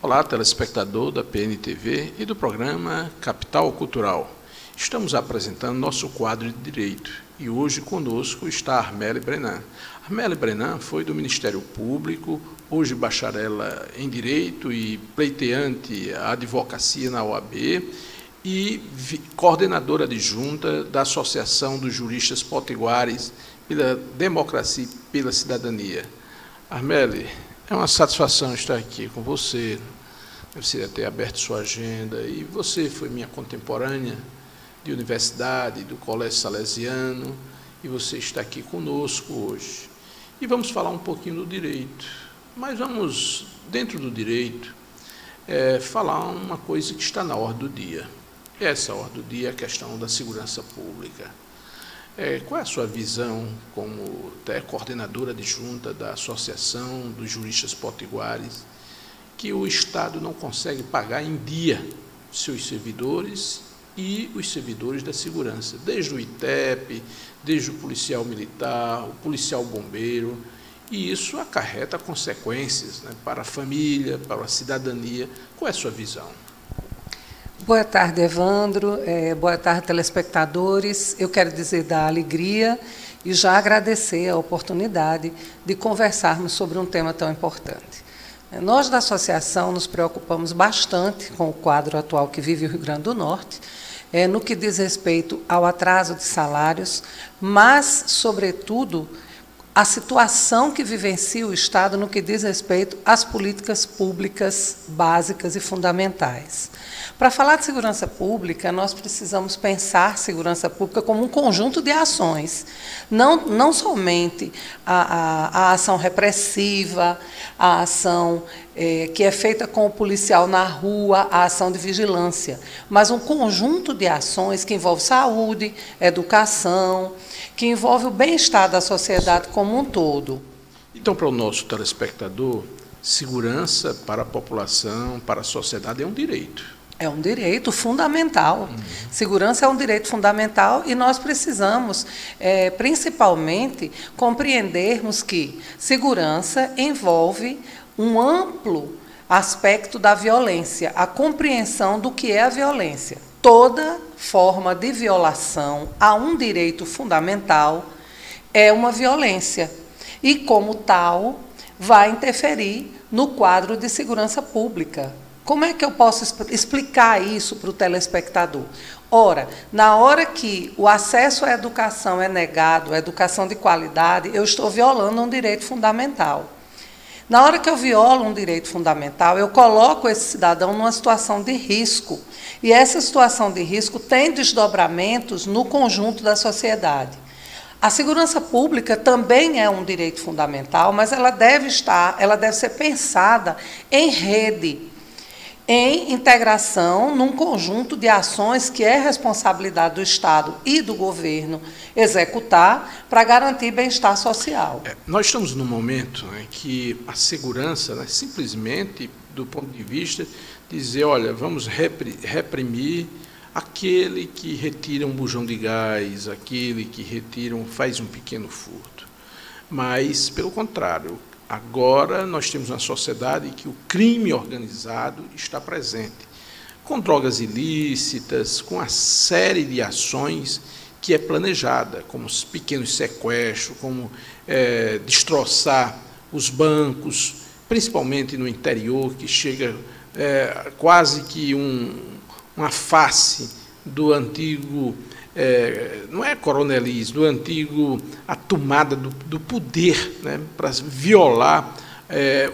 Olá, telespectador da PNTV e do programa Capital Cultural. Estamos apresentando nosso quadro de Direito e hoje conosco está Armelle Brenan. Armelle Brenan foi do Ministério Público, hoje bacharela em Direito e pleiteante à advocacia na OAB e coordenadora adjunta da Associação dos Juristas Potiguares pela Democracia e pela Cidadania. Armelle, é uma satisfação estar aqui com você. Você ter aberto sua agenda e você foi minha contemporânea de universidade, do Colégio Salesiano, e você está aqui conosco hoje. E vamos falar um pouquinho do direito, mas vamos, dentro do direito, falar uma coisa que está na ordem do dia. Essa ordem do dia é a questão da segurança pública. Qual é a sua visão como coordenadora adjunta da Associação dos Juristas Potiguares, que o Estado não consegue pagar em dia seus servidores e os servidores da segurança, desde o ITEP, desde o policial militar, o policial bombeiro, e isso acarreta consequências, né, para a família, para a cidadania. Qual é a sua visão? Boa tarde, Evandro. Boa tarde, telespectadores. Eu quero dizer da alegria e já agradecer a oportunidade de conversarmos sobre um tema tão importante. Nós, da associação, nos preocupamos bastante com o quadro atual que vive o Rio Grande do Norte, no que diz respeito ao atraso de salários, mas, sobretudo, a situação que vivencia o Estado no que diz respeito às políticas públicas básicas e fundamentais. Para falar de segurança pública, nós precisamos pensar segurança pública como um conjunto de ações, não somente a ação repressiva, a ação que é feita com o policial na rua, a ação de vigilância, mas um conjunto de ações que envolve saúde, educação, que envolve o bem-estar da sociedade como um todo. Então, para o nosso telespectador, segurança para a população, para a sociedade é um direito. É um direito fundamental. Segurança é um direito fundamental e nós precisamos, principalmente, compreendermos que segurança envolve um amplo aspecto da violência, a compreensão do que é a violência. Toda forma de violação a um direito fundamental é uma violência e, como tal, vai interferir no quadro de segurança pública. Como é que eu posso explicar isso para o telespectador? Ora, na hora que o acesso à educação é negado, a educação de qualidade, eu estou violando um direito fundamental. Na hora que eu violo um direito fundamental, eu coloco esse cidadão numa situação de risco. E essa situação de risco tem desdobramentos no conjunto da sociedade. A segurança pública também é um direito fundamental, mas ela deve ser pensada em rede, em integração num conjunto de ações que é responsabilidade do Estado e do governo executar para garantir bem-estar social. Nós estamos num momento, né, que a segurança, né, simplesmente, do ponto de vista, dizer, olha, vamos reprimir aquele que retira um bujão de gás, aquele que faz um pequeno furto. Mas, pelo contrário, agora nós temos uma sociedade que o crime organizado está presente, com drogas ilícitas, com a série de ações que é planejada, como os pequenos sequestros, como destroçar os bancos, principalmente no interior, que chega quase que uma face do antigo, não é coronelismo, do antigo, a tomada do poder, né, para violar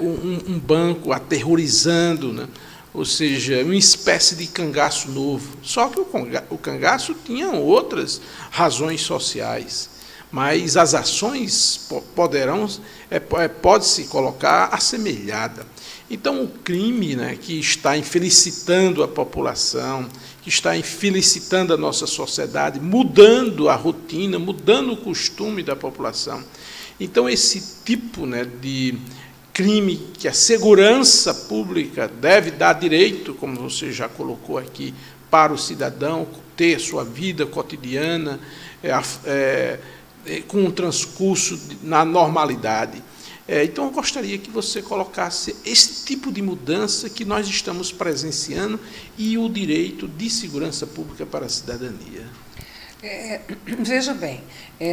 um banco, aterrorizando, né, ou seja, uma espécie de cangaço novo. Só que o cangaço tinha outras razões sociais, mas as ações pode-se colocar assemelhada. Então, o crime, né, que está infelicitando a população, que está infelicitando a nossa sociedade, mudando a rotina, mudando o costume da população. Então, esse tipo, né, de crime que a segurança pública deve dar direito, como você já colocou aqui, para o cidadão ter sua vida cotidiana com um transcurso na normalidade. Então, eu gostaria que você colocasse esse tipo de mudança que nós estamos presenciando e o direito de segurança pública para a cidadania. Veja bem,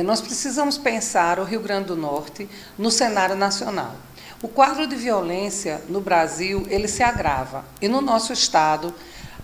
nós precisamos pensar o Rio Grande do Norte no cenário nacional. O quadro de violência no Brasil, ele se agrava. E no nosso estado,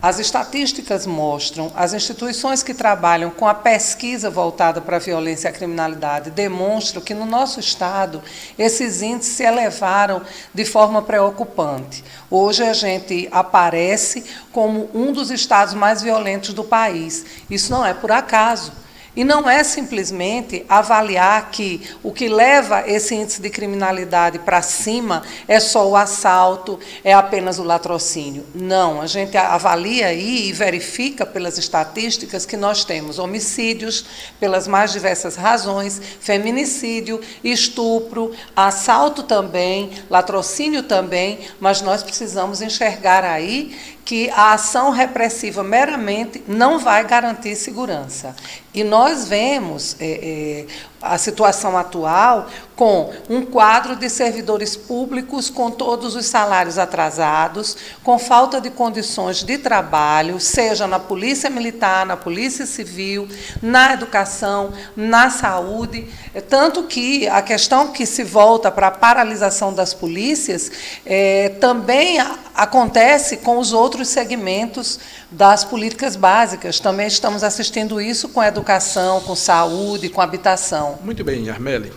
as estatísticas mostram, as instituições que trabalham com a pesquisa voltada para a violência e a criminalidade demonstram que no nosso estado esses índices se elevaram de forma preocupante. Hoje a gente aparece como um dos estados mais violentos do país. Isso não é por acaso. E não é simplesmente avaliar que o que leva esse índice de criminalidade para cima é só o assalto, é apenas o latrocínio. Não, a gente avalia aí e verifica pelas estatísticas que nós temos homicídios pelas mais diversas razões, feminicídio, estupro, assalto também, latrocínio também, mas nós precisamos enxergar aí que a ação repressiva meramente não vai garantir segurança. E nós vemos a situação atual com um quadro de servidores públicos com todos os salários atrasados, com falta de condições de trabalho, seja na Polícia Militar, na Polícia Civil, na educação, na saúde, tanto que a questão que se volta para a paralisação das polícias também acontece com os outros segmentos das políticas básicas. Também estamos assistindo isso com a educação, com saúde, com habitação. Muito bem, Armelle.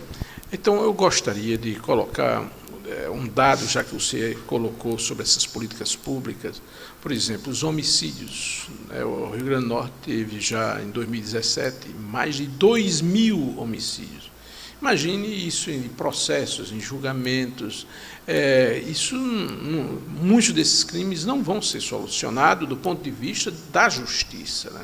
Então, eu gostaria de colocar um dado, já que você colocou sobre essas políticas públicas. Por exemplo, os homicídios. O Rio Grande do Norte teve já, em 2017, mais de 2.000 homicídios. Imagine isso em processos, em julgamentos. Muitos desses crimes não vão ser solucionados do ponto de vista da justiça, né?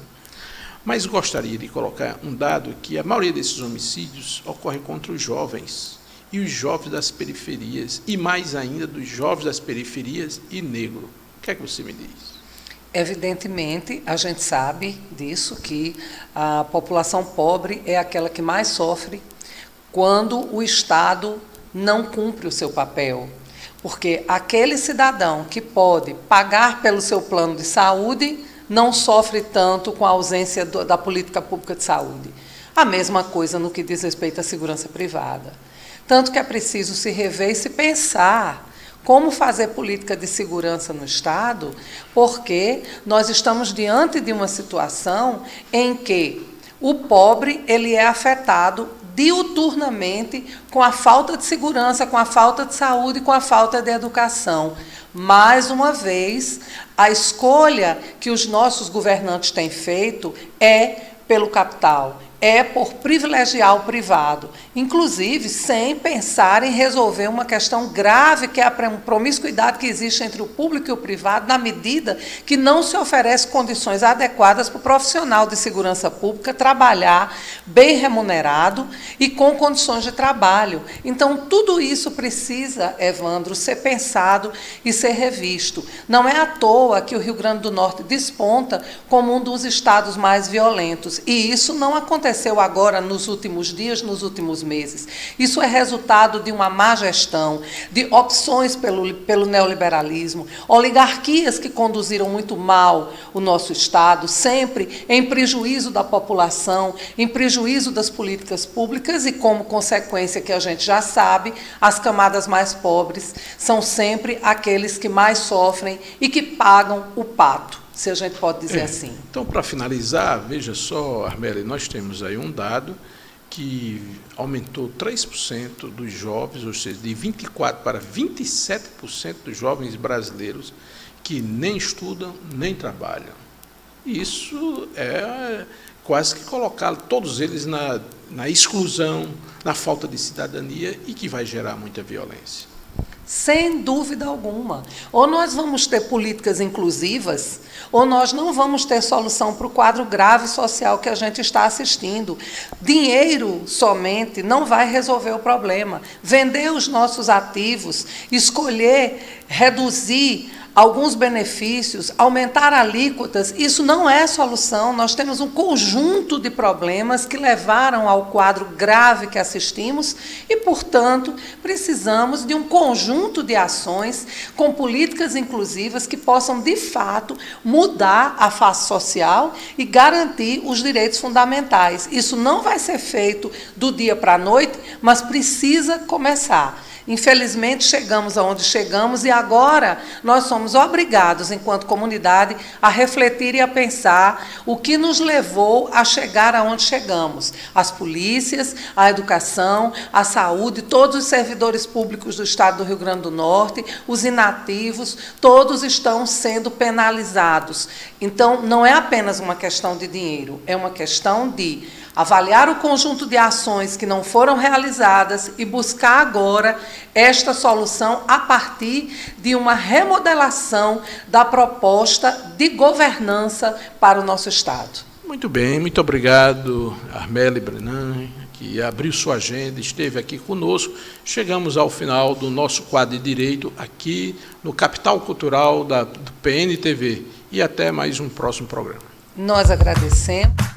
Mas gostaria de colocar um dado que a maioria desses homicídios ocorre contra os jovens, e os jovens das periferias, e mais ainda dos jovens das periferias e negro. O que é que você me diz? Evidentemente, a gente sabe disso, que a população pobre é aquela que mais sofre quando o Estado não cumpre o seu papel. Porque aquele cidadão que pode pagar pelo seu plano de saúde não sofre tanto com a ausência da política pública de saúde. A mesma coisa no que diz respeito à segurança privada. Tanto que é preciso se rever e se pensar como fazer política de segurança no Estado, porque nós estamos diante de uma situação em que o pobre ele é afetado diuturnamente com a falta de segurança, com a falta de saúde, com a falta de educação. Mais uma vez, a escolha que os nossos governantes têm feito é pelo capital, é por privilegiar o privado, inclusive sem pensar em resolver uma questão grave, que é a promiscuidade que existe entre o público e o privado, na medida que não se oferece condições adequadas para o profissional de segurança pública trabalhar bem remunerado e com condições de trabalho. Então, tudo isso precisa, Evandro, ser pensado e ser revisto. Não é à toa que o Rio Grande do Norte desponta como um dos estados mais violentos, e isso não aconteceu agora nos últimos dias, nos últimos meses. Isso é resultado de uma má gestão, de opções pelo neoliberalismo, oligarquias que conduziram muito mal o nosso Estado, sempre em prejuízo da população, em prejuízo das políticas públicas e, como consequência que a gente já sabe, as camadas mais pobres são sempre aqueles que mais sofrem e que pagam o pato, se a gente pode dizer assim. Então, para finalizar, veja só, Armelle, nós temos aí um dado que aumentou 3% dos jovens, ou seja, de 24% para 27% dos jovens brasileiros que nem estudam, nem trabalham. Isso é quase que colocar todos eles na exclusão, na falta de cidadania, e que vai gerar muita violência. Sem dúvida alguma. Ou nós vamos ter políticas inclusivas, ou nós não vamos ter solução para o quadro grave social que a gente está assistindo. Dinheiro somente não vai resolver o problema. Vender os nossos ativos, escolher reduzir alguns benefícios, aumentar alíquotas, isso não é solução. Nós temos um conjunto de problemas que levaram ao quadro grave que assistimos e, portanto, precisamos de um conjunto de ações com políticas inclusivas que possam, de fato, mudar a face social e garantir os direitos fundamentais. Isso não vai ser feito do dia para a noite, mas precisa começar. Infelizmente, chegamos aonde chegamos e agora nós somos obrigados, enquanto comunidade, a refletir e a pensar o que nos levou a chegar aonde chegamos. As polícias, a educação, a saúde, todos os servidores públicos do Estado do Rio Grande do Norte, os inativos, todos estão sendo penalizados. Então, não é apenas uma questão de dinheiro, é uma questão de avaliar o conjunto de ações que não foram realizadas e buscar agora esta solução a partir de uma remodelação da proposta de governança para o nosso Estado. Muito bem, muito obrigado, Armelle Brenan, que abriu sua agenda, esteve aqui conosco. Chegamos ao final do nosso quadro de direito aqui no Capital Cultural do PNTV. E até mais um próximo programa. Nós agradecemos.